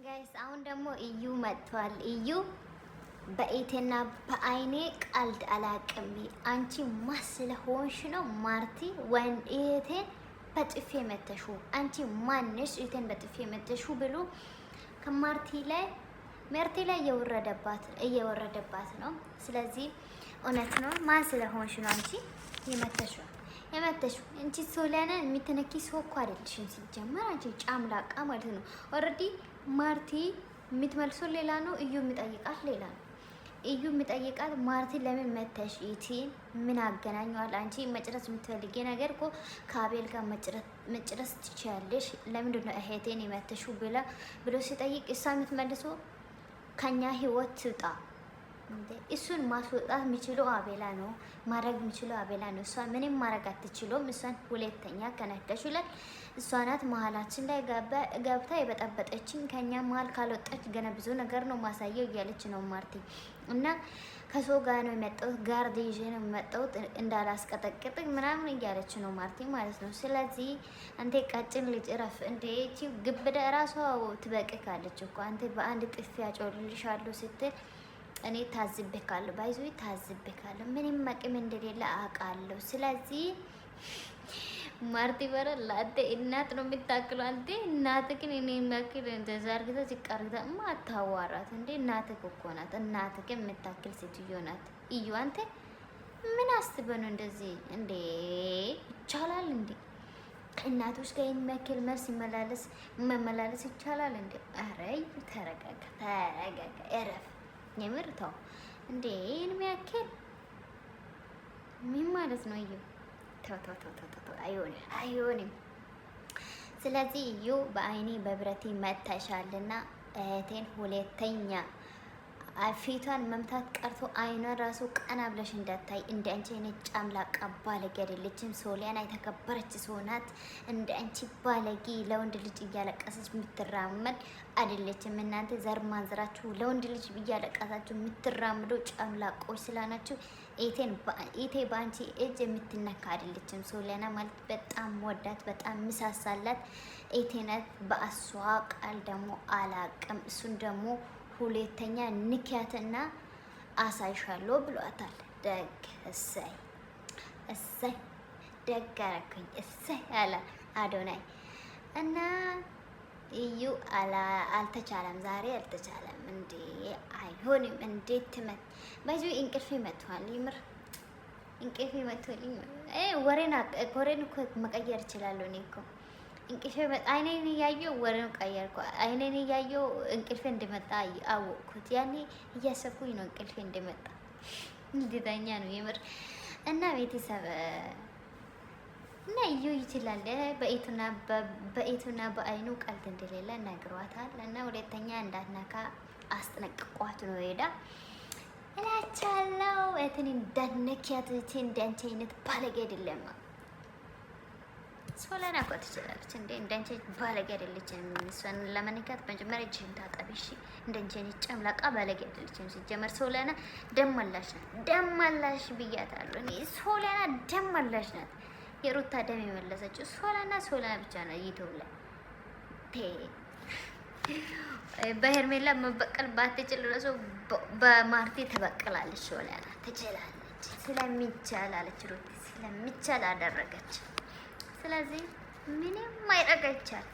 ጋይስ አሁን ደግሞ እዩ መጥቷል። እዩ በኢቴና በአይኔ ቀልድ አላቅም። አንቺ ማን ስለሆንሽ ነው ማርቲ ወን ኢቴን በጥፊ መተሹ? አንቺ ማንሽ ኢቴን በጥፊ መተሹ ብሎ ከማርቲ ላይ እየወረደባት ነው። ስለዚህ እውነት ነው። ማን ስለሆንሽ ነው አንቺ የመተሹ? እንቺ ሶሊያና የሚተነኪ ሰው እኮ አይደልሽም። ሲጀመር አንቺ ጫምላቃ ማለት ነው። ኦልሬዲ ማርቲ የምትመልሰው ሌላ ነው፣ እዩ የሚጠይቃት ሌላ ነው። እዩ የሚጠይቃት ማርቲ ለምን መተሽ ኢቲን ምን አገናኘዋል? አንቺ መጨረስ የምትፈልጊ ነገር እኮ ከአቤል ጋር መጨረስ ትችያለሽ። ለምንድን ነው እህቴን የመተሹ ብሎ ሲጠይቅ እሷ የምትመልሰው ከኛ ህይወት ትውጣ። እሱን ማስወጣት የሚችለው አቤላ ነው፣ ማድረግ የሚችለው አቤላ ነው። እሷ ምንም ማድረግ አትችሎም። እሷን ሁለተኛ ከነከሹለት እሷ ናት መሀላችን ላይ ገብታ የበጠበጠችን። ከኛ መሀል ካልወጣች ገና ብዙ ነገር ነው ማሳየው እያለች ነው ማርቲ። እና ከሰው ጋር ነው የመጣሁት፣ ጋርድ ይዤ ነው የመጣሁት እንዳላስቀጠቅጥ ምናምን እያለች ነው ማርቲ ማለት ነው። ስለዚህ አንተ ቀጭን ልጅ እረፍ እንዴ! እቺ ግብዳ ራሷ ትበቅካለች እኮ አንተ በአንድ ጥፊ አጮልልሻለሁ ስትል እኔ ታዝቤካለሁ፣ ባይዞ ታዝቤካለሁ። ምንም አቅም እንደሌለ አውቃለሁ። ስለዚህ ማርቲ በረላ አንተ እናት ነው የምታክለው። አንተ እናትህን እኔ ማክል እንደዛ አርግታ ሲቀርታ ማታዋራት እንዴ? እናትህ እኮ ናት፣ እናትህን የምታክል ሴትዮ ናት። እዩ አንተ ምን አስበህ ነው እንደዚህ እንዴ? ይቻላል እንዴ? እናቶች ጋር የሚያክል መልስ መመላለስ ይቻላል እንዴ? አረ ተረጋጋ፣ እረፍ። የምር ተው እንዴ! የሚያክል ምን ማለት ነው? እዩ ተው፣ አይሆንም። ስለዚህ እዩ በአይኔ በብረቴ መተሻልና እህቴን ሁለተኛ ፊቷን መምታት ቀርቶ አይኗን ራሱ ቀና ብለሽ እንዳታይ። እንደ አንቺ አይነት ጫምላቃ ባለጌ አይደለችም ሶሊያና። የተከበረች ሰው ናት። እንደ አንቺ ባለጌ ለወንድ ልጅ እያለቀሰች የምትራመድ አይደለችም። እናንተ ዘር ማንዘራችሁ ለወንድ ልጅ እያለቀሳችሁ የምትራምዱ ጫምላቆች ስላናችሁ ኢቴ በአንቺ እጅ የምትነካ አይደለችም። ሶሊያና ማለት በጣም ወዳት፣ በጣም ምሳሳላት ኢቴ ናት። በአሷ ቃል ደግሞ አላቅም። እሱን ደግሞ ሁለተኛ ንኪያትና አሳይሻለሁ ብሏታል። ደግ እሰይ ደግ አረኩኝ እሰይ አለ አዶናይ። እና እዩ አልተቻለም፣ ዛሬ አልተቻለም። እንዴ አይሆንም። እንዴት ትመት ባይዙ እንቅልፍ መጥቷል። ይምር እንቅልፍ መጥቷል። ወሬን እኮ መቀየር እችላለሁ እኔ እኮ እንቅልፌ አይኔን እያየሁ ወሬውን ቀየርኩ። አይኔን እያየሁ እንቅልፌ እንደመጣ አወቅኩት። ያኔ እያሰብኩኝ ነው እንቅልፌ እንደመጣ። እንዴተኛ ነው የምር። እና ቤተሰብ እና እዩ ይችላል። በኢቱና በአይኑ ቀልድ እንደሌለ ነግሯታል። እና ሁለተኛ እንዳትነካ አስጠነቅቋት ነው ሄዳ እላቻለሁ። እትን እንዳትነኪያት እንዳንቺ አይነት ባለጌ አይደለም። ሶሊያና እኮ ትችላለች እንዴ? እንዳንቺ ባለጌ አይደለችም። እሷን ለመነካት መጀመሪያ እጅህን ታጠቢ እሺ። እንዳንቺ ጨምላቃ ባለጌ አይደለችም። ሲጀመር ሶሊያና ደማላሽ ናት። ደማላሽ ብያታለሁ እኔ። ሶሊያና ደማላሽ ናት። የሩታ ደም የመለሰችው ሶሊያና ብቻ ነው። ይተውላ በሄርሜላ መበቀል ባትችል እራሱ በማርቲ ተበቀላለች። ሶሊያና ትችላለች። ስለሚቻል አለች ሩቲ፣ ስለሚቻል አደረገች። ስለዚህ ምንም ማይረጋ ይቻል